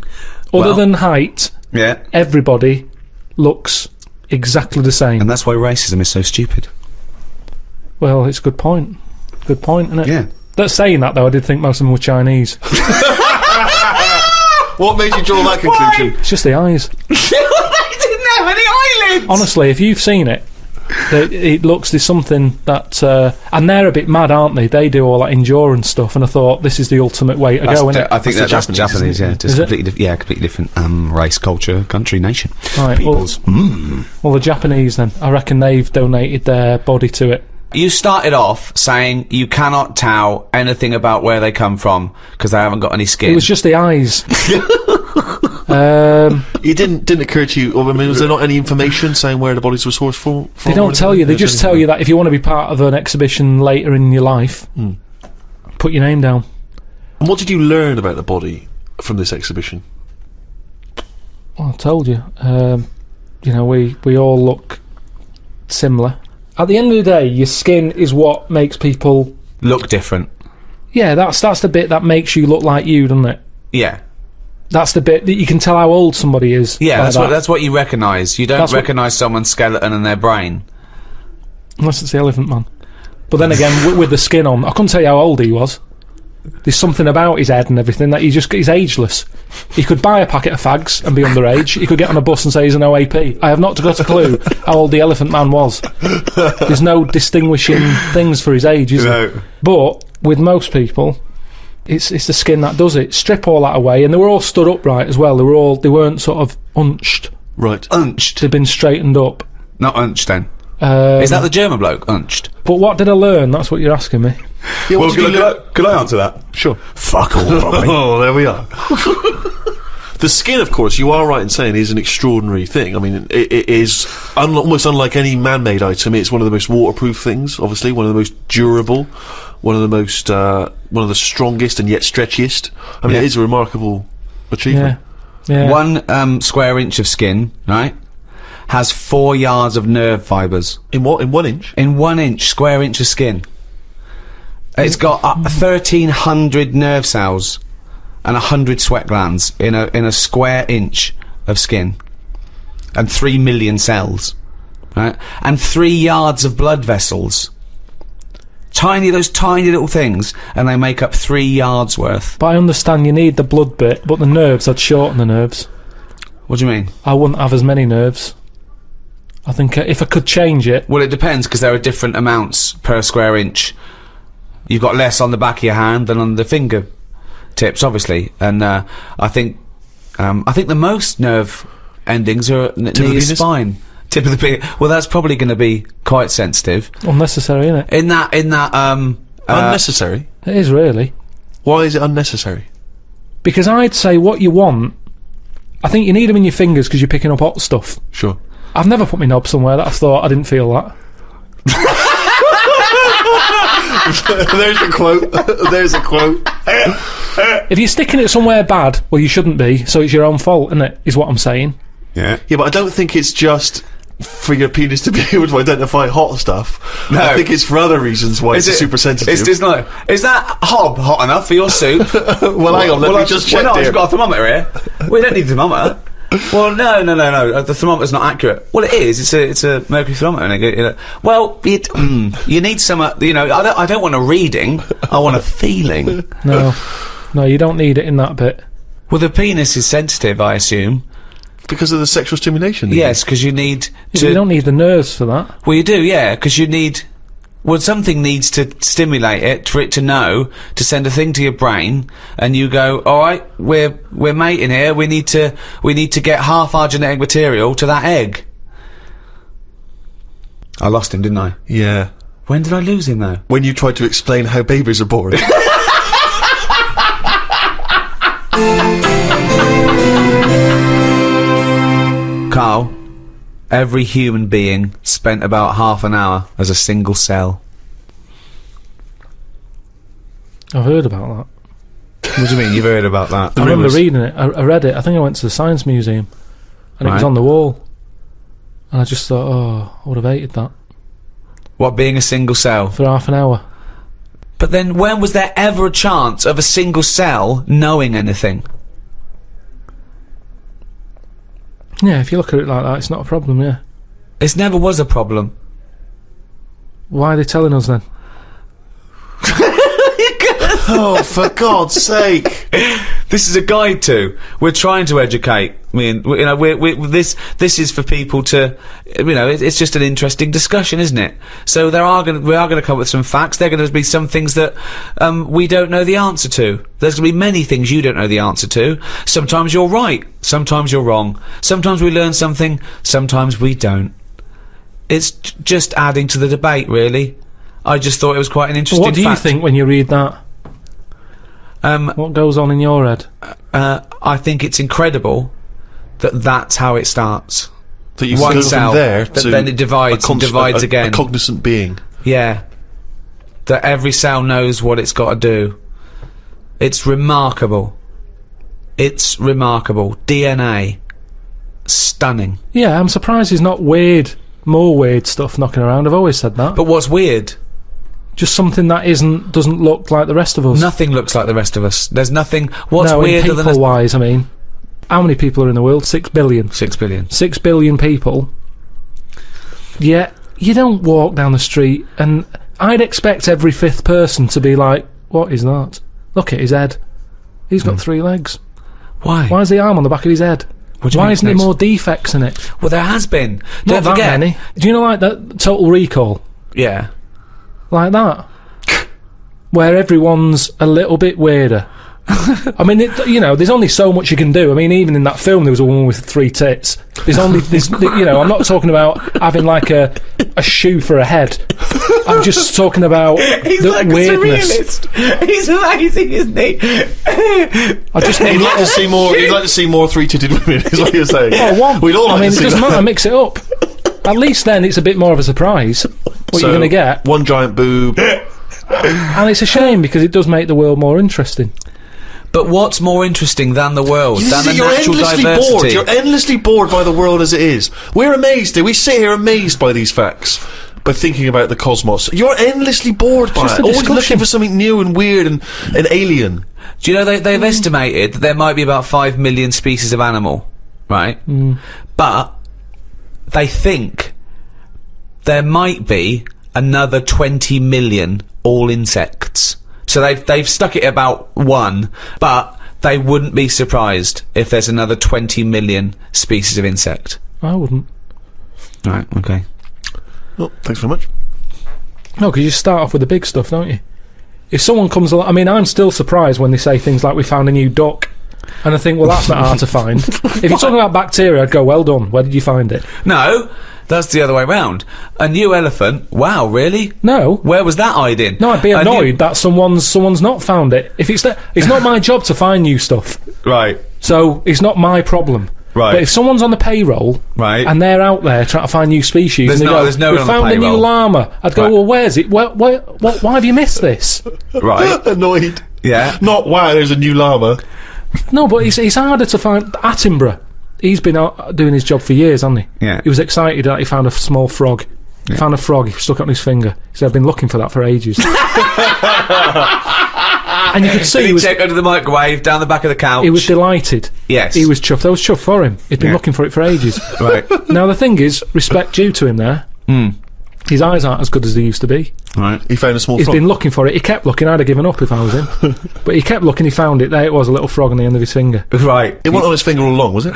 Other than height, everybody looks exactly the same. And that's why racism is so stupid. Well, it's a good point. Good point, isn't it? Yeah. That's saying that, though, I did think most of them were Chinese. What made you draw that conclusion? It's just the eyes. They didn't have any eyelids! Honestly, if you've seen it, there's something that... and they're a bit mad, aren't they? They do all that endurance stuff, and I thought, this is the ultimate way to go, isn't it? I think that's Japanese, yeah. Just completely different race, culture, country, nation. Right, peoples. Well, the Japanese, then. I reckon they've donated their body to it. You started off saying you cannot tell anything about where they come from because they haven't got any skin. It was just the eyes. It didn't occur to you, I mean, was there not any information saying where the bodies were sourced from? They don't tell you, they just tell you that if you want to be part of an exhibition later in your life, put your name down. And what did you learn about the body from this exhibition? Well, I told you. You know, we all look similar. At the end of the day, your skin is what makes people... look different. Yeah, that's the bit that makes you look like you, doesn't it? Yeah. That's the bit that you can tell how old somebody is. Yeah, that's what you recognise. You don't recognise someone's skeleton and their brain. Unless it's the Elephant Man. But then again, with the skin on, I couldn't tell you how old he was. There's something about his head and everything that he's ageless. He could buy a packet of fags and be underage. He could get on a bus and say he's an OAP. I have not got a clue how old the Elephant Man was. There's no distinguishing things for his age, is there? But with most people, it's the skin that does it. Strip all that away, and they were all stood upright as well. They weren't sort of unched. Right. Unched. They'd been straightened up. Not unched then. Is that the German bloke? Unched. But what did I learn? That's what you're asking me. Yeah, well, could I answer that? Sure. Fuck all, probably. Oh, there we are. The skin, of course, you are right in saying, is an extraordinary thing. I mean, it is almost unlike any man-made item. It's one of the most waterproof things, obviously, one of the most durable, one of the strongest and yet stretchiest. I mean, it is a remarkable achievement. Yeah. 1 square inch of skin, right, has 4 yards of nerve fibres. In what? In 1 inch? In 1 inch, square inch of skin. It's got 1,300 nerve cells and 100 sweat glands in a square inch of skin, and 3 million cells, right? And 3 yards of blood vessels. Those tiny little things, and they make up 3 yards worth. But I understand you need the blood bit, but the nerves, I'd shorten the nerves. What do you mean? I wouldn't have as many nerves. I think if I could change it... Well, it depends, because there are different amounts per square inch. You've got less on the back of your hand than on the finger tips, obviously, and I think the most nerve endings are near your spine. Tip of the penis. Well, that's probably going to be quite sensitive. Unnecessary, isn't it? In that unnecessary. It is really. Why is it unnecessary? Because I'd say what you want. I think you need them in your fingers because you're picking up hot stuff. Sure. I've never put my knob somewhere that I thought I didn't feel that. There's a quote. There's a quote. If you're sticking it somewhere bad, well, you shouldn't be, so it's your own fault, isn't it? Is what I'm saying. Yeah. Yeah, but I don't think it's just for your penis to be able to identify hot stuff. No. I think it's for other reasons why it's super sensitive. It's not. Is that hob hot enough for your soup? Well, hang on, let me just check no, here. I've got a thermometer here. We don't need a thermometer. Well, no. The thermometer's not accurate. Well, it is. It's a mercury thermometer. And well, you need some. I don't want a reading. I want a feeling. No, you don't need it in that bit. Well, the penis is sensitive, I assume. Because of the sexual stimulation? Yes, because you need to... You don't need the nerves for that. Well, you do, yeah, because you need... Well, something needs to stimulate it for it to know, to send a thing to your brain, and you go, all right, we're mating here, we need to get half our genetic material to that egg. I lost him, didn't I? Yeah. When did I lose him, though? When you tried to explain how babies are born. Karl, every human being spent about half an hour as a single cell. I've heard about that. What do you mean, you've heard about that? I remember reading it. I read it. I think I went to the Science Museum, and it was on the wall. And I just thought, oh, I would have hated that. What, being a single cell? For half an hour. But then when was there ever a chance of a single cell knowing anything? Yeah, if you look at it like that, it's not a problem, yeah. It never was a problem. Why are they telling us then? Oh, for God's sake! This is a guide to. We're trying to educate. I mean, this is for people to, it's just an interesting discussion, isn't it? So we are going to come up with some facts. There are going to be some things that we don't know the answer to. There's going to be many things you don't know the answer to. Sometimes you're right. Sometimes you're wrong. Sometimes we learn something. Sometimes we don't. It's just adding to the debate, really. I just thought it was quite an interesting fact. What do you think when you read that? What goes on in your head? I think it's incredible that that's how it starts. That you One go cell, from there that to then it divides and divides again. A cognizant being. Yeah. That every cell knows what it's got to do. It's remarkable. It's remarkable. DNA. Stunning. Yeah, I'm surprised there's not more weird stuff knocking around. I've always said that. But what's weird? Just something that doesn't look like the rest of us. Nothing looks like the rest of us. There's nothing. What's no, weirder than people-wise, I mean, how many people are in the world? 6 billion. 6 billion. 6 billion people. Yeah, you don't walk down the street, and I'd expect every fifth person to be like, "What is that? Look at his head. He's got 3 legs. Why? Why is the arm on the back of his head? Why isn't there more defects in it?" Well, there has been. Not Don't that forget. many. Do you know, like that Total Recall? Yeah. Like that. Where everyone's a little bit weirder. I mean, there's only so much you can do. I mean, even in that film, there was a woman with 3 tits. I'm not talking about having like a shoe for a head. I'm just talking about He's like weirdness. a surrealist. He's amazing, isn't he? I just He'd like to see more. He'd like to see more 3-titted women. Is what you're saying? Oh, one. We'd all like I mean, to it see doesn't that. matter. Mix it up. At least then it's a bit more of a surprise. What you're going to get. One giant boob. And it's a shame because it does make the world more interesting. But what's more interesting than the world? You Than see, the you're natural endlessly diversity? bored. You're endlessly bored by the world as it is. We're amazed. We sit here amazed by these facts. By thinking about the cosmos. You're endlessly bored by Just it. a Always discussion. looking for something new and weird and alien. Do you know they've estimated that there might be about 5 million species of animal, right? But they think there might be another 20 million all insects. So they've stuck it at about 1, but they wouldn't be surprised if there's another 20 million species of insect. I wouldn't. Right, okay. Well, thanks very much. No, because you start off with the big stuff, don't you? If someone comes along... I mean, I'm still surprised when they say things like, we found a new duck. And I think, well, that's not hard to find. If you're talking about bacteria, I'd go, well done. Where did you find it? No, that's the other way round. A new elephant? Wow, really? No. Where was that hiding? No, I'd be annoyed that someone's not found it. If it's not my job to find new stuff. Right. So it's not my problem. Right. But if someone's on the payroll, Right. and they're out there trying to find new species, There's and they no- go, there's no we one on the found a new payroll." llama. I'd go, Right. well, where's it? Why have you missed this? Right. Annoyed. Yeah. Not, wow, there's a new llama. No, but it's harder to find Attenborough. he's been doing his job for years, hasn't he? Yeah. He was excited that he found a small frog. He found a frog, he stuck it on his finger. He said, I've been looking for that for ages. And you could see Did he was... check under the microwave, down the back of the couch? He was delighted. Yes. He was chuffed. I was chuffed for him. He'd been looking for it for ages. Right. Now, the thing is, respect due to him there. His eyes aren't as good as they used to be. Right. He found a small He's frog. been looking for it. He kept looking. I'd have given up if I was him. But he kept looking, he found it. There it was, a little frog on the end of his finger. Right. It wasn't on his finger all along, was it?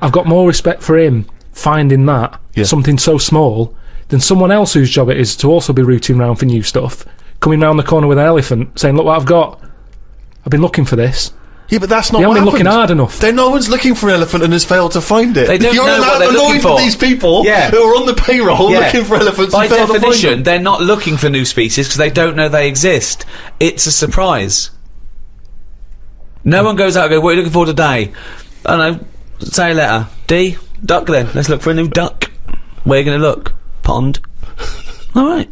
I've got more respect for him finding that, something so small, than someone else whose job it is to also be rooting round for new stuff, coming round the corner with an elephant, saying, look what I've got. I've been looking for this. Yeah, but that's not They what haven't been happened. looking hard enough. No one's looking for an elephant and has failed to find it. They don't You're know what they're looking for. these people who Yeah. are on the payroll looking for elephants By and failed to find definition, them. they're not looking for new species because they don't know they exist. It's a surprise. No one goes out and goes, what are you looking for today? I don't know, say a letter. D, duck then. Let's look for a new duck. Where are you going to look? Pond. Alright.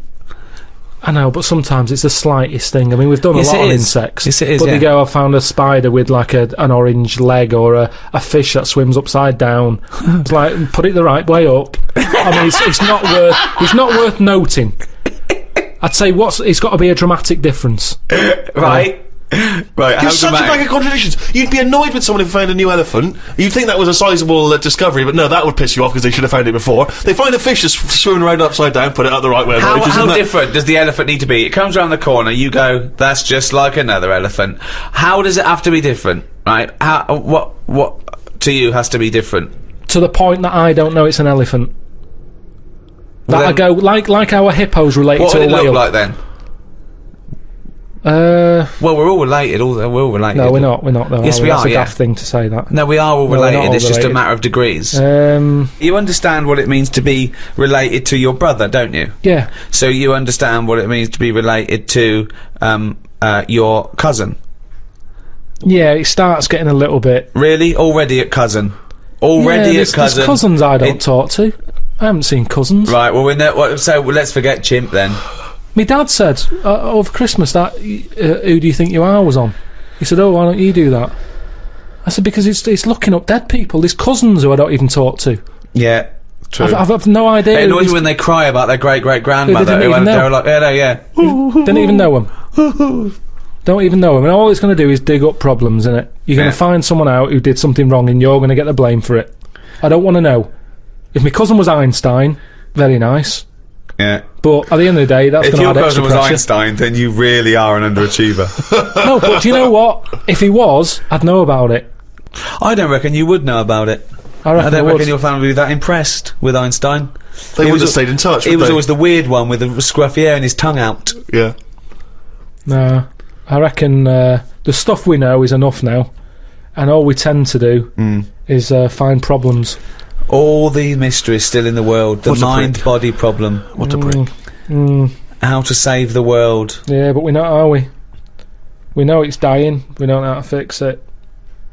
I know, but sometimes it's the slightest thing. I mean, we've done Yes, a lot it of is. insects. Yes, it is, But yeah. they go, I found a spider with like an orange leg, or a fish that swims upside down. It's like, put it the right way up. I mean, it's not worth noting. I'd say it's got to be a dramatic difference. Right. Right, You're how such a dramatic. bag of contradictions. You'd be annoyed with someone who found a new elephant. You'd think that was a sizable discovery, but no, that would piss you off because they should have found it before. They find a fish that's swimming around upside down, put it out the right way. How different does the elephant need to be? It comes around the corner, you go, that's just like another elephant. How does it have to be different, right? What to you has to be different? To the point that I don't know it's an elephant. Well, That I then- go, like our hippos related What to would a it whale. look like then? Well, we're all related. We're all related. No, we're not though. Yes, are we That's are, a yeah. daft thing to say that. No, we are all No, we're not related. all It's just a related. matter of degrees. Yeah. You understand what it means to be related to your brother, don't you? So you understand what it means to be related to your cousin. Yeah, it starts getting a little bit... Really? Already at cousin? There's cousins I don't talk to. I haven't seen cousins. Right, well, so let's forget chimp then. My dad said over Christmas that Who Do You Think You Are was on. He said, oh, why don't you do that? I said, because it's looking up dead people. There's cousins who I don't even talk to. Yeah, true. I've no idea. It annoys me when they cry about their great-great-grandmother. They didn't even know. They're like, yeah. Don't even know them. Don't even know them. And all it's going to do is dig up problems, innit? You're going Yeah. to find someone out who did something wrong and you're going to get the blame for it. I don't want to know. If my cousin was Einstein, very nice. Yeah. But at the end of the day, that's If going to your add cousin extra was pressure. Einstein, then you really are an underachiever. No, but do you know what? If he was, I'd know about it. I don't reckon you would know about it. I I don't would. reckon your family would be that impressed with Einstein. They He would was have a- stayed in touch. He would was they? always the weird one with the scruffy hair and his tongue out. Yeah. No, I reckon the stuff we know is enough now, and all we tend to do is find problems. All the mysteries still in the world. The What a prick. mind-body problem. What a prick. How to save the world. Yeah, but we're not, are we? We know it's dying. We don't know how to fix it.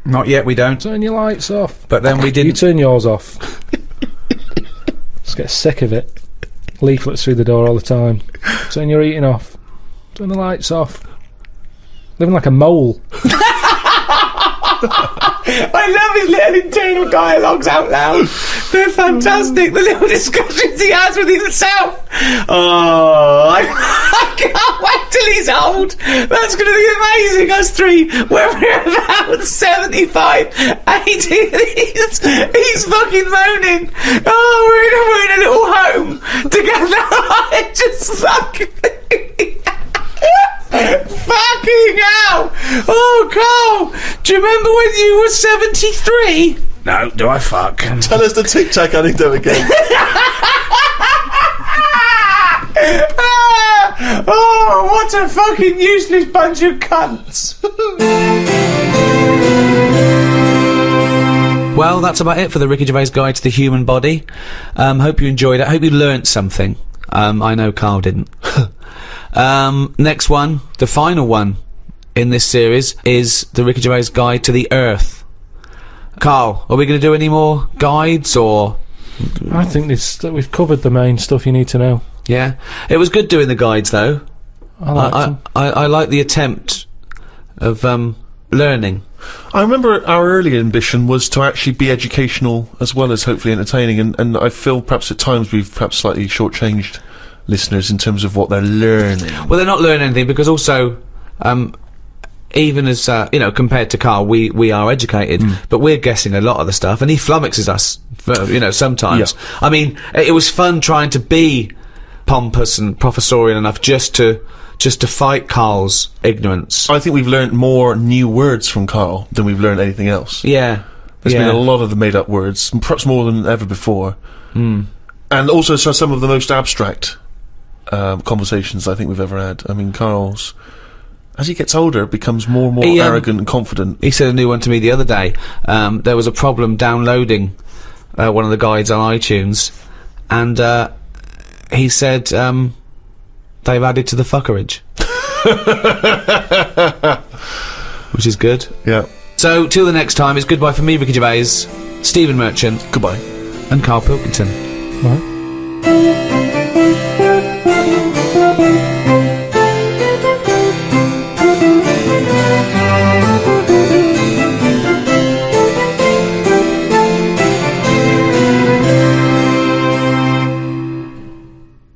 Not yet, we don't. Turn your lights off. But then we You didn't. turn yours off. Just get sick of it. Leaflets through the door all the time. Turn your eating off. Turn the lights off. Living like a mole. I love his little internal dialogues out loud. They're fantastic. The little discussions he has with himself. Oh, I can't wait till he's old. That's going to be amazing. Us three, when we're about 75, 80, he's fucking moaning. Oh, we're in a little home together. I just fucking... Fucking hell! Oh, Carl! Do you remember when you were 73? No, do I fuck? Tell us the Tic Tac anecdote again. Oh, what a fucking useless bunch of cunts! Well, that's about it for the Ricky Gervais Guide to the Human Body. Hope you enjoyed it. Hope you learnt something. I know Karl didn't. Next one, the final one in this series, is the Ricky Gervais Guide to the Earth. Karl, are we going to do any more guides, or...? I think we've covered the main stuff you need to know. Yeah? It was good doing the guides, though. I liked them. I like the attempt of, learning. I remember our early ambition was to actually be educational as well as hopefully entertaining, and I feel perhaps at times we've perhaps slightly shortchanged listeners in terms of what they're learning. Well, they're not learning anything because also, even as you know, compared to Karl, we are educated, but we're guessing a lot of the stuff, and he flummoxes us, you know, sometimes. Yeah. I mean, it was fun trying to be pompous and professorial enough just to fight Karl's ignorance. I think we've learned more new words from Karl than we've learned anything else. Yeah. There's been a lot of the made-up words, perhaps more than ever before. And also some of the most abstract conversations I think we've ever had. I mean, Karl's, as he gets older, becomes more and more arrogant and confident. He said a new one to me the other day. There was a problem downloading one of the guides on iTunes, and he said they've added to the fuckerage. Which is good. Yeah. So, till the next time, it's goodbye from me, Ricky Gervais, Stephen Merchant, Goodbye. and Karl Pilkington. Right.